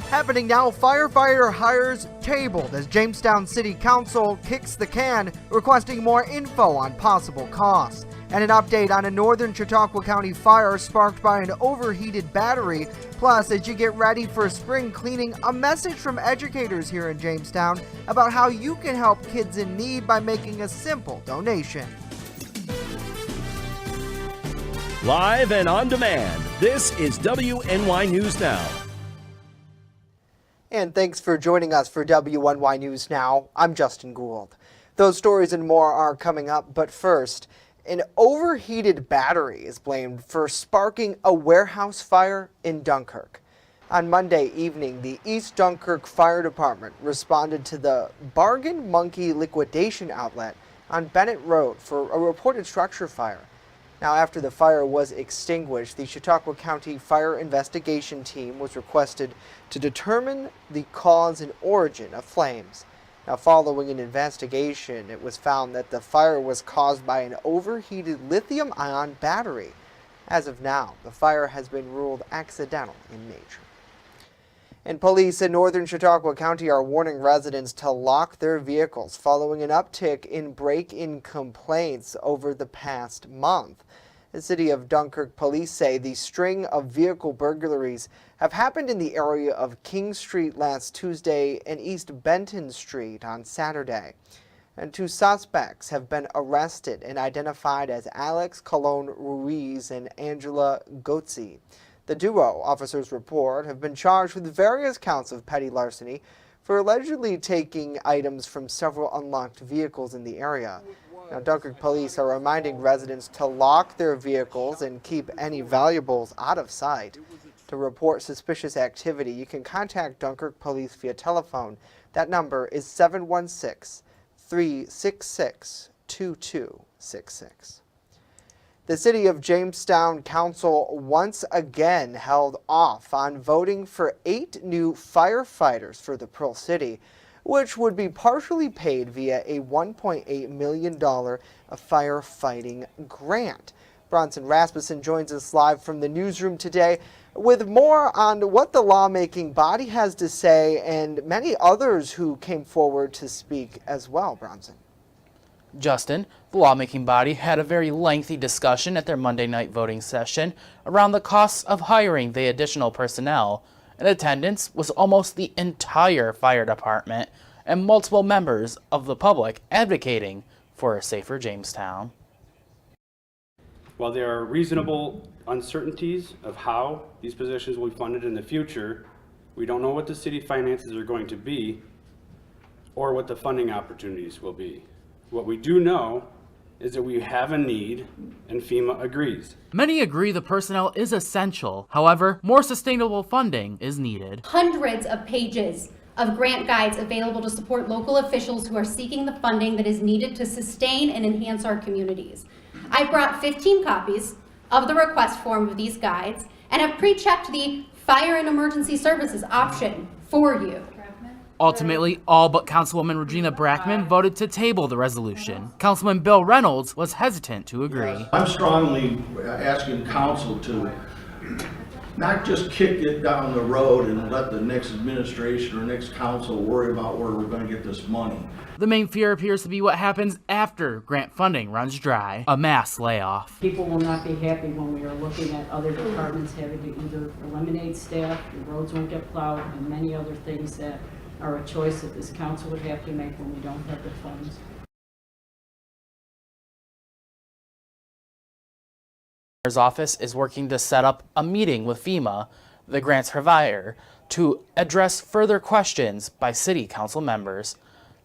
Happening now, firefighter hires tabled as Jamestown City Council kicks the can, requesting more info on possible costs. And an update on a northern Chautauqua County fire sparked by an overheated battery. Plus, as you get ready for spring cleaning, a message from educators here in Jamestown about how you can help kids in need by making a simple donation. Live and on demand, this is WNY News Now. And thanks for joining us for WNY News Now. I'm Justin Gould. Those stories and more are coming up, but first, an overheated battery is blamed for sparking a warehouse fire in Dunkirk. On Monday evening, the East Dunkirk Fire Department responded to the Bargain Monkey liquidation outlet on Bennett Road for a reported structure fire. Now, after the fire was extinguished, the Chautauqua County Fire Investigation Team was requested to determine the cause and origin of flames. Now, following an investigation, it was found that the fire was caused by an overheated lithium-ion battery. As of now, the fire has been ruled accidental in nature. And police in northern Chautauqua County are warning residents to lock their vehicles following an uptick in break-in complaints over the past month. The city of Dunkirk police say the string of vehicle burglaries have happened in the area of King Street last Tuesday and East Benton Street on Saturday. And 2 suspects have been arrested and identified as Alex Colon Ruiz and Angela Gotzi. The duo, officers report, have been charged with various counts of petty larceny for allegedly taking items from several unlocked vehicles in the area. Now, Dunkirk police are reminding residents to lock their vehicles and keep any valuables out of sight. To report suspicious activity, you can contact Dunkirk police via telephone. That number is 716-366-2266. The City of Jamestown Council once again held off on voting for 8 new firefighters for the Pearl City, which would be partially paid via a $1.8 million firefighting grant. Bronson Rasmussen joins us live from the newsroom today with more on what the lawmaking body has to say and many others who came forward to speak as well, Bronson. Justin, the lawmaking body had a very lengthy discussion at their Monday night voting session around the costs of hiring the additional personnel. In attendance was almost the entire fire department and multiple members of the public advocating for a safer Jamestown. While there are reasonable uncertainties of how these positions will be funded in the future, we don't know what the city finances are going to be or what the funding opportunities will be. What we do know is that we have a need, and FEMA agrees. Many agree the personnel is essential. However, more sustainable funding is needed. Hundreds of pages of grant guides available to support local officials who are seeking the funding that is needed to sustain and enhance our communities. I brought 15 copies of the request form of these guides and have pre-checked the fire and emergency services option for you. Ultimately, all but Councilwoman Regina Brackman voted to table the resolution. Councilman Bill Reynolds was hesitant to agree. I'm strongly asking council to not just kick it down the road and let the next administration or next council worry about where we're going to get this money. The main fear appears to be what happens after grant funding runs dry, a mass layoff. People will not be happy when we are looking at other departments having to either eliminate staff, the roads won't get plowed, and many other things that are a choice that this council would have to make when we don't have the funds. The mayor's office is working to set up a meeting with FEMA, the grants provider, to address further questions by city council members.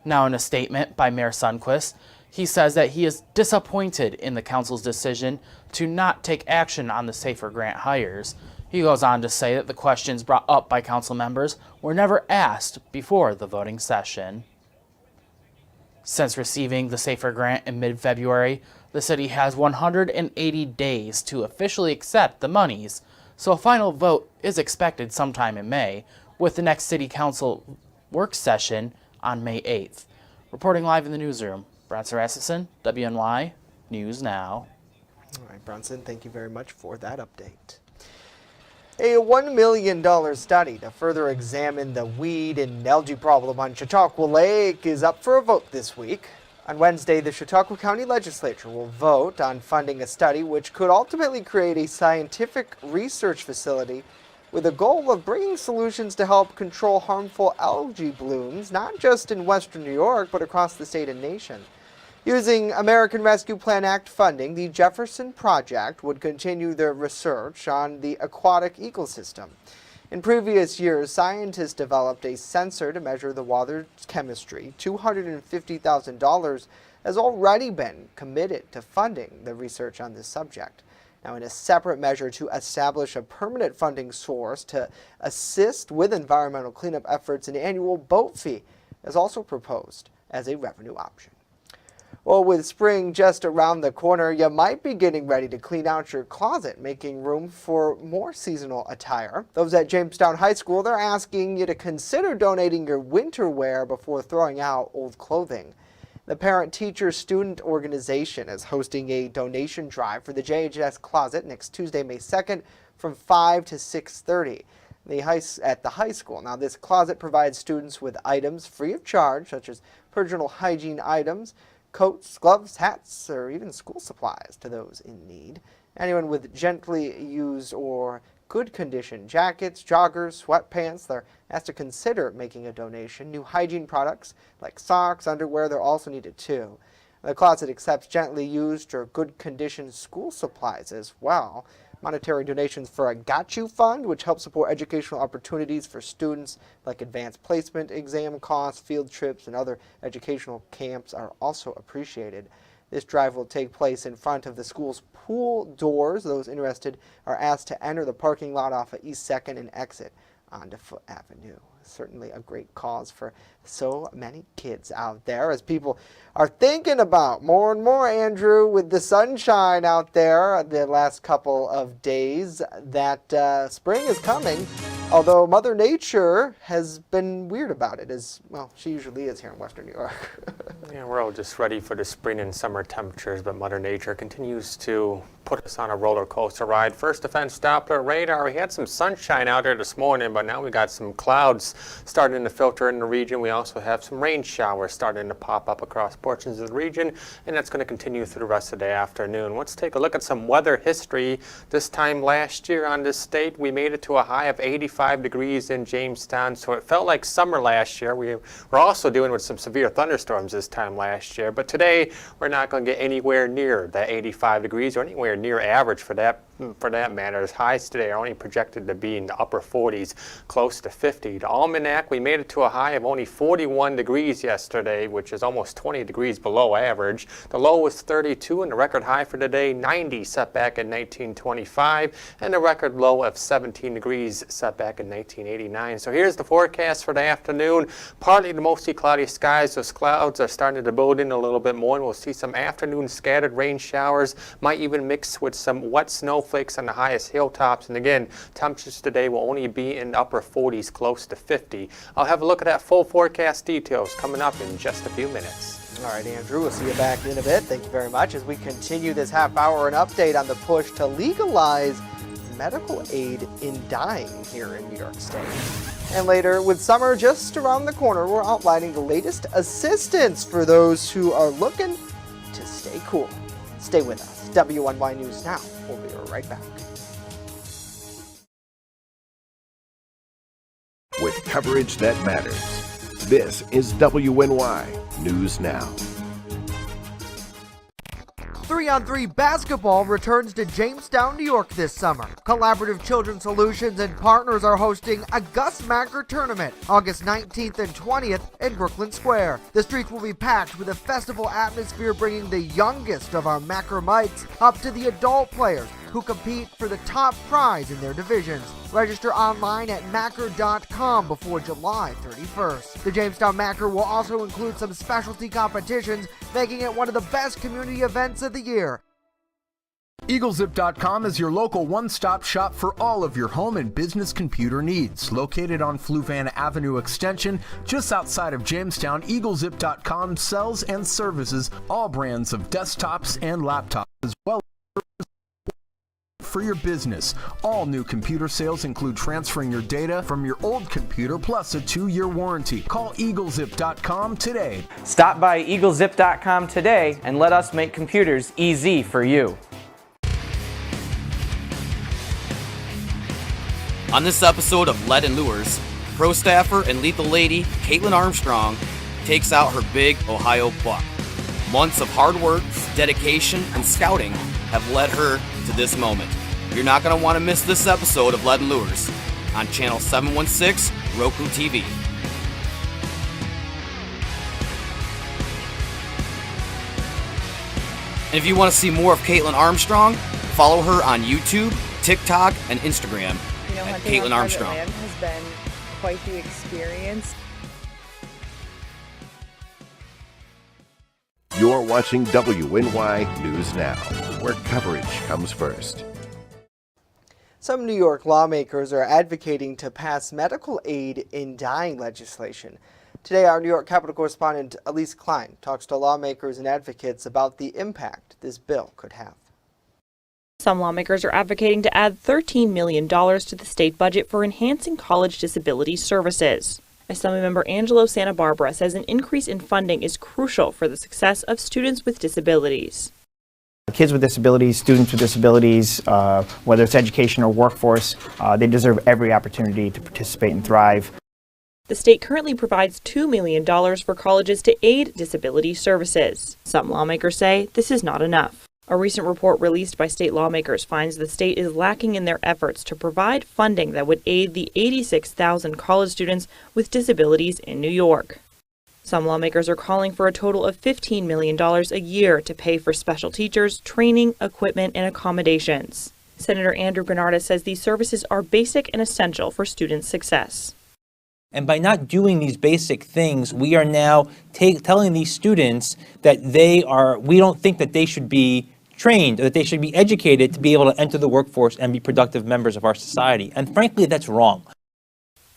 Now, in a statement by Mayor Sundquist, he says that he is disappointed in the council's decision to not take action on the safer grant hires. He goes on to say that the questions brought up by council members were never asked before the voting session. Since receiving the SAFER grant in mid-February, the city has 180 days to officially accept the monies, so a final vote is expected sometime in May, with the next city council work session on May 8th. Reporting live in the newsroom, Bronson Rasmussen, WNY News Now. All right, Bronson, thank you very much for that update. A $1 million study to further examine the weed and algae problem on Chautauqua Lake is up for a vote this week. On Wednesday, the Chautauqua County Legislature will vote on funding a study which could ultimately create a scientific research facility with a goal of bringing solutions to help control harmful algae blooms, not just in western New York, but across the state and nation. Using American Rescue Plan Act funding, the Jefferson Project would continue their research on the aquatic ecosystem. In previous years, scientists developed a sensor to measure the water's chemistry. $250,000 has already been committed to funding the research on this subject. Now, in a separate measure to establish a permanent funding source to assist with environmental cleanup efforts, an annual boat fee is also proposed as a revenue option. Well, with spring just around the corner, you might be getting ready to clean out your closet, making room for more seasonal attire. Those at Jamestown High School, they're asking you to consider donating your winter wear before throwing out old clothing. The Parent-Teacher-Student Organization is hosting a donation drive for the JHS Closet next Tuesday, May 2nd from 5 to 6:30 at the high school. Now, this closet provides students with items free of charge, such as personal hygiene items, coats, gloves, hats, or even school supplies to those in need. Anyone with gently used or good condition jackets, joggers, sweatpants, they're asked to consider making a donation. New hygiene products like socks, underwear, they're also needed too. The closet accepts gently used or good condition school supplies as well. Monetary donations for a Got You Fund, which helps support educational opportunities for students like advanced placement exam costs, field trips, and other educational camps are also appreciated. This drive will take place in front of the school's pool doors. Those interested are asked to enter the parking lot off of East 2nd and exit onto Foote Avenue. Certainly a great cause for so many kids out there, as people are thinking about more and more, Andrew, with the sunshine out there the last couple of days, that spring is coming. Although Mother Nature has been weird about it, as well, she usually is here in Western New York. Yeah, we're all just ready for the spring and summer temperatures, but Mother Nature continues to put us on a roller coaster ride. First defense Doppler radar. We had some sunshine out there this morning, but now we got some clouds starting to filter in the region. We also have some rain showers starting to pop up across portions of the region, and that's going to continue through the rest of the afternoon. Let's take a look at some weather history. This time last year on this state, we made it to a high of 85 degrees in Jamestown, so it felt like summer last year. We were also dealing with some severe thunderstorms this time last year, but today we're not going to get anywhere near that 85 degrees or anywhere near average for that matter. As highs today are only projected to be in the upper 40s, close to 50. The almanac, we made it to a high of only 41 degrees yesterday, which is almost 20 degrees below average. The low was 32, and the record high for today, 90, set back in 1925, and the record low of 17 degrees set back in 1989. So here's the forecast for the afternoon. Partly to mostly cloudy skies. Those clouds are starting to build in a little bit more, and we'll see some afternoon scattered rain showers, might even mix with some wet snowflakes on the highest hilltops. And again, temperatures today will only be in the upper 40s, close to 50. I'll have a look at that full forecast details coming up in just a few minutes. All right, Andrew, we'll see you back in a bit. Thank you very much as we continue this half hour and update on the push to legalize medical aid in dying here in New York State. And later, with summer just around the corner, we're outlining the latest assistance for those who are looking to stay cool. Stay with us. WNY News Now. We'll be right back. With coverage that matters, this is WNY News Now. 3-on-3 basketball returns to Jamestown, New York this summer. Collaborative Children's Solutions and partners are hosting a Gus Macker tournament August 19th and 20th in Brooklyn Square. The streets will be packed with a festival atmosphere, bringing the youngest of our Macker mites up to the adult players who compete for the top prize in their divisions. Register online at Macker.com before July 31st. The Jamestown Macker will also include some specialty competitions, making it one of the best community events of the year. EagleZip.com is your local one-stop shop for all of your home and business computer needs. Located on Fluvan Avenue Extension, just outside of Jamestown, EagleZip.com sells and services all brands of desktops and laptops, as well as for your business. All new computer sales include transferring your data from your old computer plus a 2-year warranty. Call eaglezip.com today. Stop by eaglezip.com today and let us make computers easy for you. On this episode of Lead and Lures, pro staffer and lethal lady Caitlin Armstrong takes out her big Ohio buck. Months of hard work, dedication, and scouting have led her to this moment. You're not going to want to miss this episode of Lead and Lures on Channel 716 Roku TV. And if you want to see more of Caitlin Armstrong, follow her on YouTube, TikTok, and Instagram. Hunting Caitlin on Armstrong private land has been quite the experience. You're watching WNY News Now, where coverage comes first. Some New York lawmakers are advocating to pass medical aid in dying legislation. Today, our New York Capitol correspondent Elise Klein talks to lawmakers and advocates about the impact this bill could have. Some lawmakers are advocating to add $13 million to the state budget for enhancing college disability services. Assemblymember Angelo Santa Barbara says an increase in funding is crucial for the success of students with disabilities. Kids with disabilities, students with disabilities, whether it's education or workforce, they deserve every opportunity to participate and thrive. The state currently provides $2 million for colleges to aid disability services. Some lawmakers say this is not enough. A recent report released by state lawmakers finds the state is lacking in their efforts to provide funding that would aid the 86,000 college students with disabilities in New York. Some lawmakers are calling for a total of $15 million a year to pay for special teachers, training, equipment, and accommodations. Senator Andrew Granada says these services are basic and essential for students' success. And by not doing these basic things, we are now telling these students that we don't think that they should be trained, or that they should be educated to be able to enter the workforce and be productive members of our society. And frankly, that's wrong.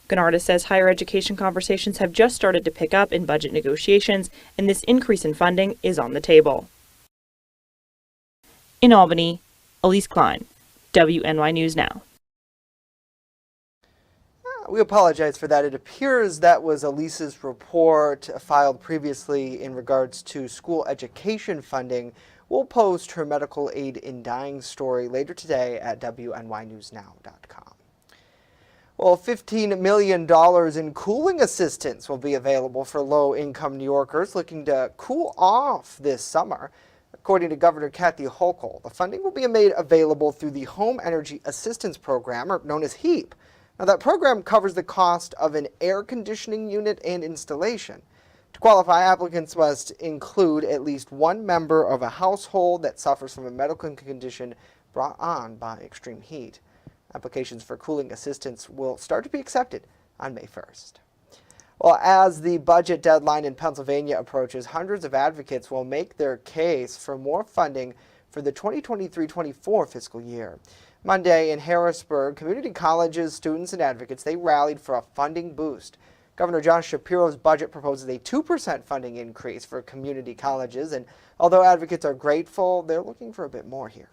Granada says higher education conversations have just started to pick up in budget negotiations, and this increase in funding is on the table. In Albany, Elise Klein, WNY News Now. We apologize for that. It appears that was Elise's report filed previously in regards to school education funding. We'll post her medical aid in dying story later today at WNYNewsNow.com. Well, $15 million in cooling assistance will be available for low-income New Yorkers looking to cool off this summer. According to Governor Kathy Hochul, the funding will be made available through the Home Energy Assistance Program, or known as HEAP. Now, that program covers the cost of an air conditioning unit and installation. To qualify, applicants must include at least one member of a household that suffers from a medical condition brought on by extreme heat. Applications for cooling assistance will start to be accepted on May 1st. Well, as the budget deadline in Pennsylvania approaches, hundreds of advocates will make their case for more funding for the 2023-24 fiscal year. Monday in Harrisburg, community colleges, students, and advocates, they rallied for a funding boost. Governor Josh Shapiro's budget proposes a 2% funding increase for community colleges, and although advocates are grateful, they're looking for a bit more here.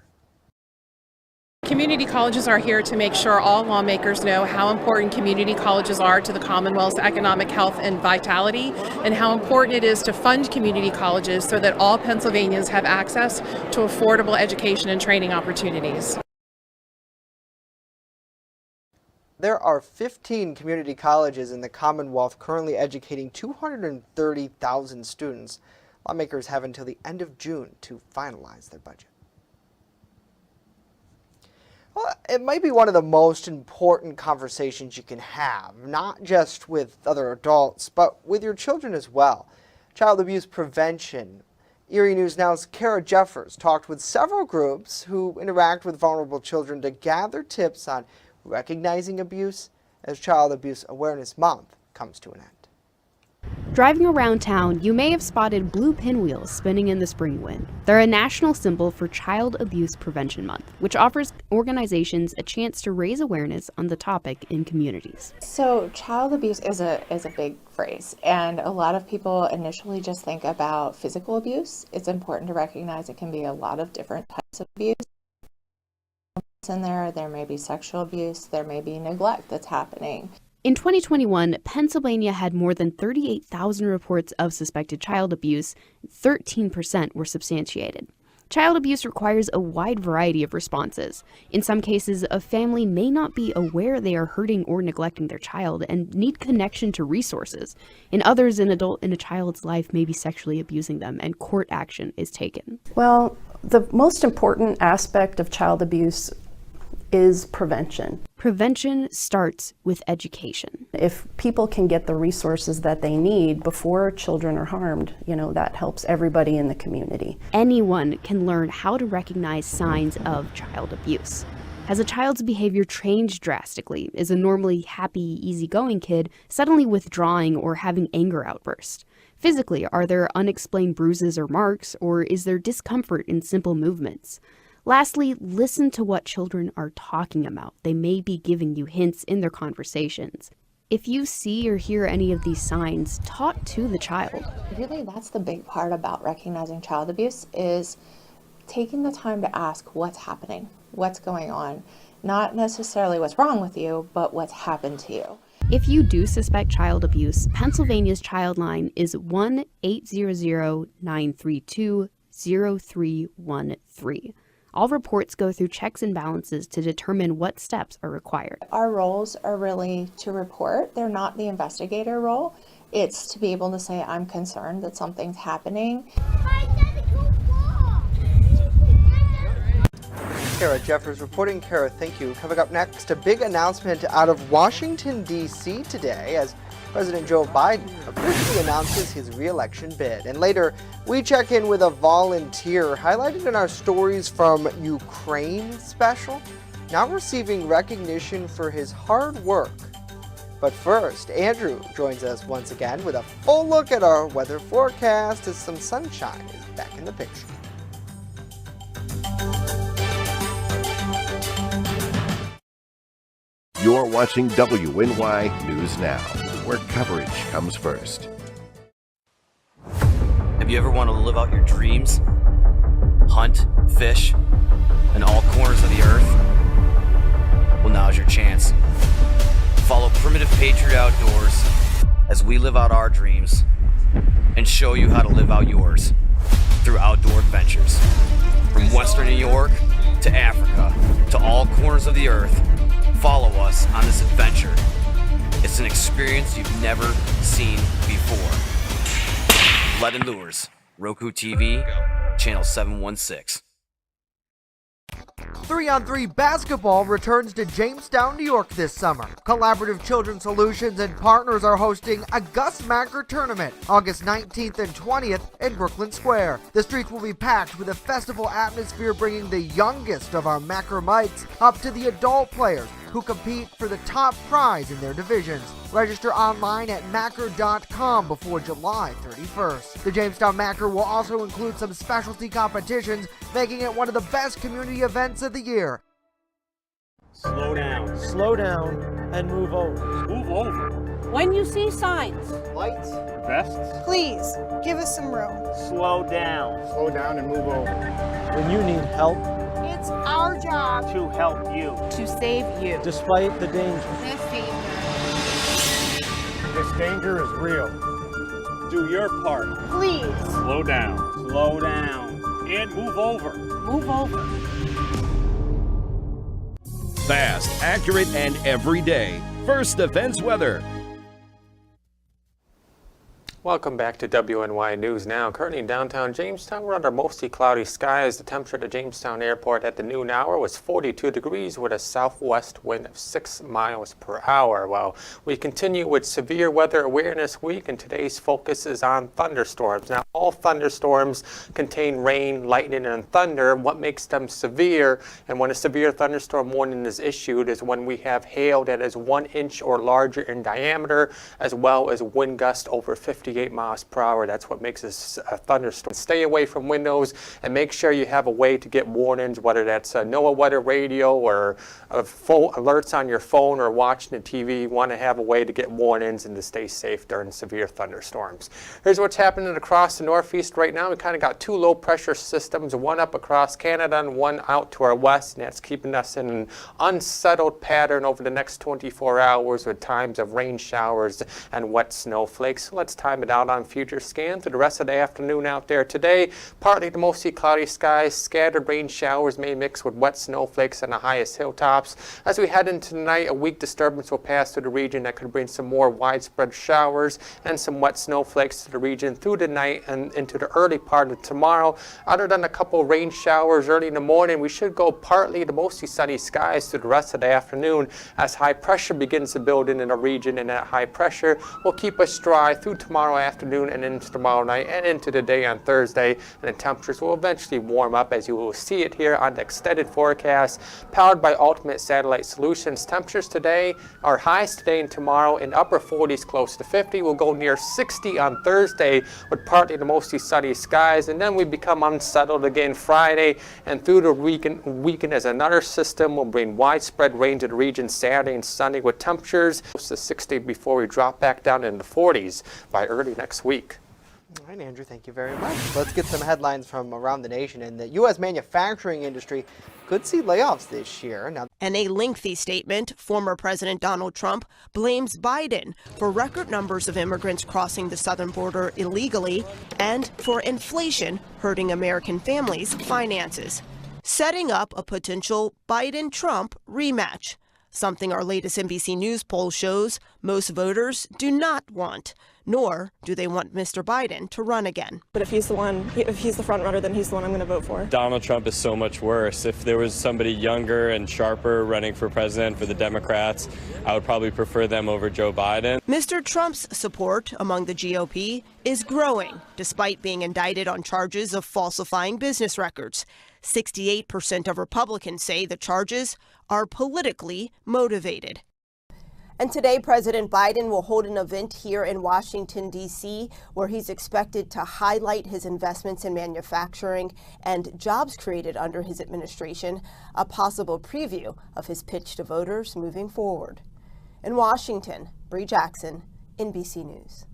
Community colleges are here to make sure all lawmakers know how important community colleges are to the Commonwealth's economic health and vitality, and how important it is to fund community colleges so that all Pennsylvanians have access to affordable education and training opportunities. There are 15 community colleges in the Commonwealth currently educating 230,000 students. Lawmakers have until the end of June to finalize their budget. Well, it might be one of the most important conversations you can have, not just with other adults, but with your children as well. Child abuse prevention. Erie News Now's Kara Jeffers talked with several groups who interact with vulnerable children to gather tips on recognizing abuse as Child Abuse Awareness Month comes to an end. Driving around town, you may have spotted blue pinwheels spinning in the spring wind. They're a national symbol for Child Abuse Prevention Month, which offers organizations a chance to raise awareness on the topic in communities. So child abuse is a big phrase, and a lot of people initially just think about physical abuse. It's important to recognize it can be a lot of different types of abuse. in there may be sexual abuse, there may be neglect that's happening. In 2021, Pennsylvania had more than 38,000 reports of suspected child abuse. 13% were substantiated. Child abuse requires a wide variety of responses. In some cases, a family may not be aware they are hurting or neglecting their child and need connection to resources. In others, an adult in a child's life may be sexually abusing them and court action is taken. Well, the most important aspect of child abuse is prevention. Prevention starts with education. If people can get the resources that they need before children are harmed, that helps everybody in the community. Anyone can learn how to recognize signs of child abuse. Has a child's behavior changed drastically? Is a normally happy, easygoing kid suddenly withdrawing or having anger outbursts? Physically, are there unexplained bruises or marks, or is there discomfort in simple movements? Lastly, listen to what children are talking about. They may be giving you hints in their conversations. If you see or hear any of these signs, talk to the child. Really, that's the big part about recognizing child abuse, is taking the time to ask what's happening, what's going on. Not necessarily what's wrong with you, but what's happened to you. If you do suspect child abuse, Pennsylvania's child line is 1-800-932-0313. All reports go through checks and balances to determine what steps are required. Our roles are really to report. They're not the investigator role. It's to be able to say, I'm concerned that something's happening. Kara Jeffers reporting. Kara, thank you. Coming up next, a big announcement out of Washington, D.C. today as President Joe Biden officially announces his re-election bid. And later, we check in with a volunteer highlighted in our Stories from Ukraine special, now receiving recognition for his hard work. But first, Andrew joins us once again with a full look at our weather forecast as some sunshine is back in the picture. You're watching WNY News Now, where coverage comes first. Have you ever wanted to live out your dreams? Hunt, fish, in all corners of the earth? Well, now's your chance. Follow Primitive Patriot Outdoors as we live out our dreams and show you how to live out yours through outdoor adventures. From Western New York to Africa to all corners of the earth, follow us on this adventure. It's an experience you've never seen before. Lead and Lures, Roku TV, channel 716. 3-on-3 basketball returns to Jamestown, New York this summer. Collaborative Children's Solutions and partners are hosting a Gus Macker tournament August 19th and 20th in Brooklyn Square. The streets will be packed with a festival atmosphere, bringing the youngest of our Macker mites up to the adult players who compete for the top prize in their divisions. Register online at Macker.com before July 31st. The Jamestown Macker will also include some specialty competitions, making it one of the best community events of the year. Slow down. Slow down and move over. Move over. When you see signs, Lights. Vests. please give us some room. Slow down. Slow down and move over. When you need help, It's our job To help you. to save you. despite the danger. This danger. This danger is real. Do your part. Please Slow down. Slow down. And move over. move over. Fast, accurate, and every day. First Defense Weather. Welcome back to WNY News Now. Currently in downtown Jamestown, we're under mostly cloudy skies. The temperature at the Jamestown Airport at the noon hour was 42 degrees with a southwest wind of 6 miles per hour. Well, we continue with Severe Weather Awareness Week, and today's focus is on thunderstorms. Now, all thunderstorms contain rain, lightning, and thunder. What makes them severe, and when a severe thunderstorm warning is issued, is when we have hail that is 1 inch or larger in diameter, as well as wind gusts over 50 58 miles per hour. That's what makes this a thunderstorm. Stay away from windows and make sure you have a way to get warnings, whether that's a NOAA weather radio or alerts on your phone or watching the TV. You want to have a way to get warnings and to stay safe during severe thunderstorms. Here's what's happening across the northeast right now. We kind of got two low pressure systems, one up across Canada and one out to our west, and that's keeping us in an unsettled pattern over the next 24 hours with times of rain showers and wet snowflakes. So let's time it out on future scan through the rest of the afternoon out there today. Partly to mostly cloudy skies, scattered rain showers may mix with wet snowflakes on the highest hilltops. As we head into tonight, a weak disturbance will pass through the region that could bring some more widespread showers and some wet snowflakes to the region through the night and into the early part of tomorrow. Other than a couple rain showers early in the morning, we should go partly to mostly sunny skies through the rest of the afternoon as high pressure begins to build in the region, and that high pressure will keep us dry through tomorrow afternoon and into tomorrow night and into the day on Thursday, and the temperatures will eventually warm up as you will see it here on the extended forecast powered by Ultimate Satellite Solutions. Temperatures today are highs today and tomorrow in upper 40s close to 50. We'll go near 60 on Thursday with partly to mostly sunny skies, and then we become unsettled again Friday, and through the weekend as another system will bring widespread rain to the region Saturday and Sunday with temperatures close to 60 before we drop back down in the 40s by early next week. All right, Andrew, thank you very much. Let's get some headlines from around the nation. And the U.S. manufacturing industry could see layoffs this year. Now, in a lengthy statement, former President Donald Trump blames Biden for record numbers of immigrants crossing the southern border illegally and for inflation hurting American families' finances, setting up a potential Biden-Trump rematch, something our latest NBC News poll shows most voters do not want, nor do they want Mr. Biden to run again. But if he's the front runner, then he's the one I'm going to vote for. Donald Trump is so much worse. If there was somebody younger and sharper running for president for the Democrats, I would probably prefer them over Joe Biden. Mr. Trump's support among the GOP is growing, despite being indicted on charges of falsifying business records. 68% of Republicans say the charges are politically motivated. And today, President Biden will hold an event here in Washington, D.C., where he's expected to highlight his investments in manufacturing and jobs created under his administration, a possible preview of his pitch to voters moving forward. In Washington, Bree Jackson, NBC News.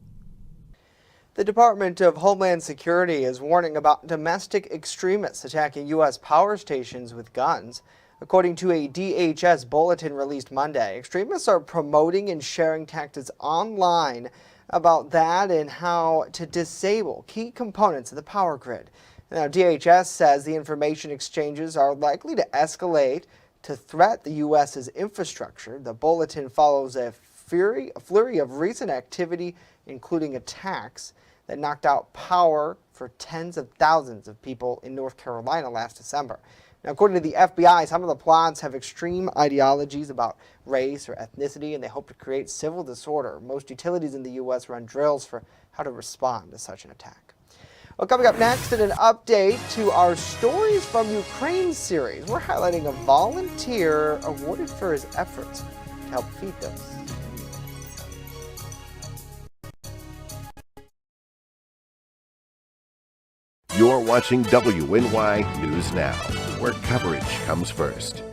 the Department of Homeland Security is warning about domestic extremists attacking U.S. power stations with guns. According to a DHS bulletin released Monday, extremists are promoting and sharing tactics online about that and how to disable key components of the power grid. Now, DHS says the information exchanges are likely to escalate to threat the U.S.'s infrastructure. The bulletin follows a flurry of recent activity, including attacks that knocked out power for tens of thousands of people in North Carolina last December. Now, according to the FBI, some of the plots have extreme ideologies about race or ethnicity, and they hope to create civil disorder. Most utilities in the U.S. run drills for how to respond to such an attack. Well, coming up next, in an update to our Stories from Ukraine series, we're highlighting a volunteer awarded for his efforts to help feed those. You're watching WNY News Now, where coverage comes first.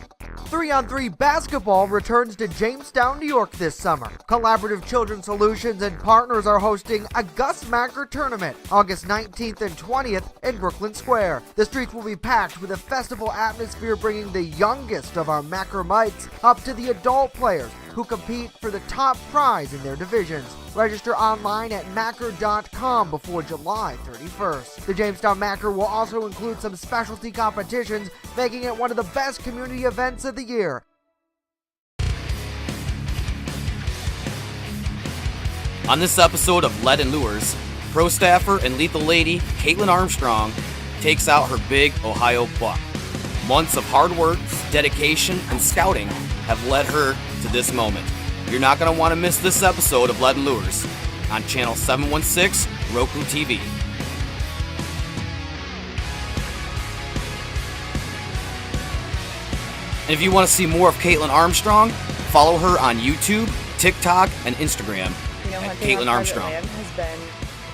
3-on-3 basketball returns to Jamestown, New York this summer. Collaborative Children's Solutions and partners are hosting a Gus Macker tournament August 19th and 20th in Brooklyn Square. The streets will be packed with a festival atmosphere, bringing the youngest of our Macker mites up to the adult players who compete for the top prize in their divisions. Register online at Macker.com before July 31st. The Jamestown Macker will also include some specialty competitions, making it one of the best community events of the year. On this episode of Lead and Lures, pro staffer and lethal lady Caitlin Armstrong takes out her big Ohio buck. Months of hard work, dedication, and scouting have led her to this moment. You're not going to want to miss this episode of Lead and Lures on Channel 716 Roku TV. And if you want to see more of Caitlin Armstrong, follow her on YouTube, TikTok, and Instagram and hunting Caitlin on private Armstrong. land has been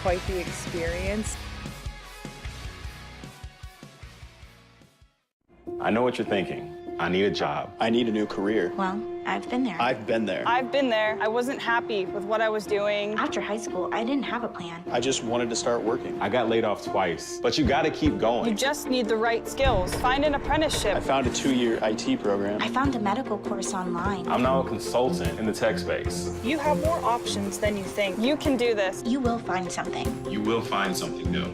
quite the experience. I know what you're thinking. I need a job. I need a new career. Well, I've been there. I've been there. I've been there. I wasn't happy with what I was doing. After high school, I didn't have a plan. I just wanted to start working. I got laid off twice, but you gotta keep going. You just need the right skills. Find an apprenticeship. I found a 2-year IT program. I found a medical course online. I'm now a consultant in the tech space. You have more options than you think. You can do this. You will find something. You will find something new.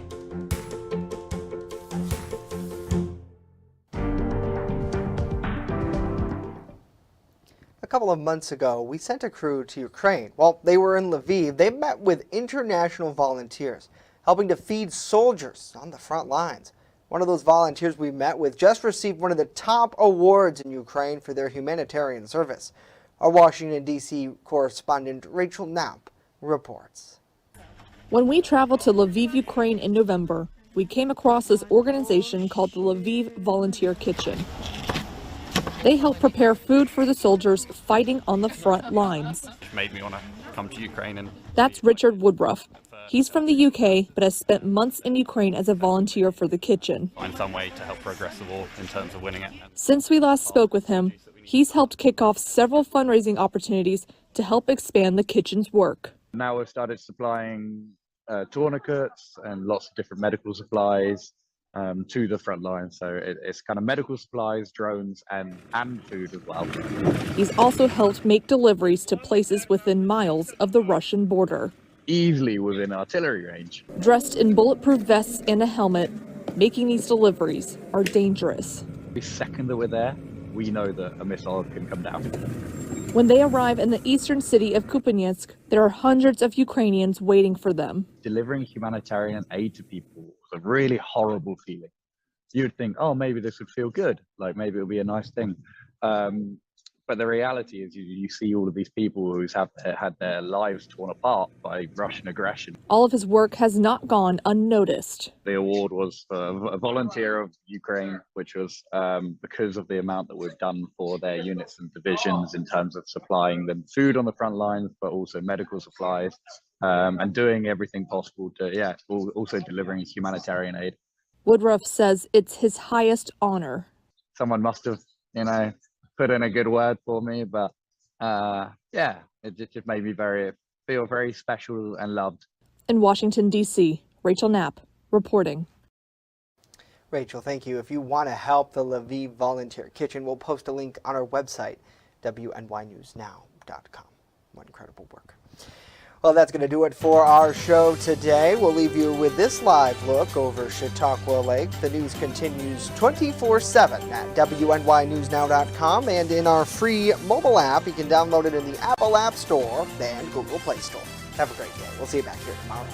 A couple of months ago, we sent a crew to Ukraine. While they were in Lviv, they met with international volunteers, helping to feed soldiers on the front lines. One of those volunteers we met with just received one of the top awards in Ukraine for their humanitarian service. Our Washington, D.C. correspondent Rachel Knapp reports. When we traveled to Lviv, Ukraine in November, we came across this organization called the Lviv Volunteer Kitchen. They help prepare food for the soldiers fighting on the front lines. It made me want to come to Ukraine. And That's Richard Woodruff. He's from the UK, but has spent months in Ukraine as a volunteer for the kitchen. find some way to help progress the war in terms of winning it. Since we last spoke with him, he's helped kick off several fundraising opportunities to help expand the kitchen's work. Now we've started supplying tourniquets and lots of different medical supplies to the front line. So it's kind of medical supplies, drones, and food as well. He's also helped make deliveries to places within miles of the Russian border. Easily within artillery range. Dressed in bulletproof vests and a helmet, making these deliveries are dangerous. The second that we're there, we know that a missile can come down. When they arrive in the eastern city of Kupiansk, there are hundreds of Ukrainians waiting for them. Delivering humanitarian aid to people was a really horrible feeling. You'd think, oh, maybe this would feel good, like maybe it'll be a nice thing. But the reality is you see all of these people who have had their lives torn apart by Russian aggression. All of his work has not gone unnoticed. The award was for a volunteer of Ukraine, which was because of the amount that we've done for their units and divisions in terms of supplying them food on the front lines, but also medical supplies, and doing everything possible to, also delivering humanitarian aid. Woodruff says it's his highest honor. Someone must have, put in a good word for me, but it just made me feel very special and loved. In Washington, D.C., Rachel Knapp reporting. Rachel, thank you. If you want to help the Lviv Volunteer Kitchen, we'll post a link on our website, WNYNewsNow.com. What incredible work. Well, that's going to do it for our show today. We'll leave you with this live look over Chautauqua Lake. The news continues 24/7 at WNYNewsNow.com and in our free mobile app. You can download it in the Apple App Store and Google Play Store. Have a great day. We'll see you back here tomorrow.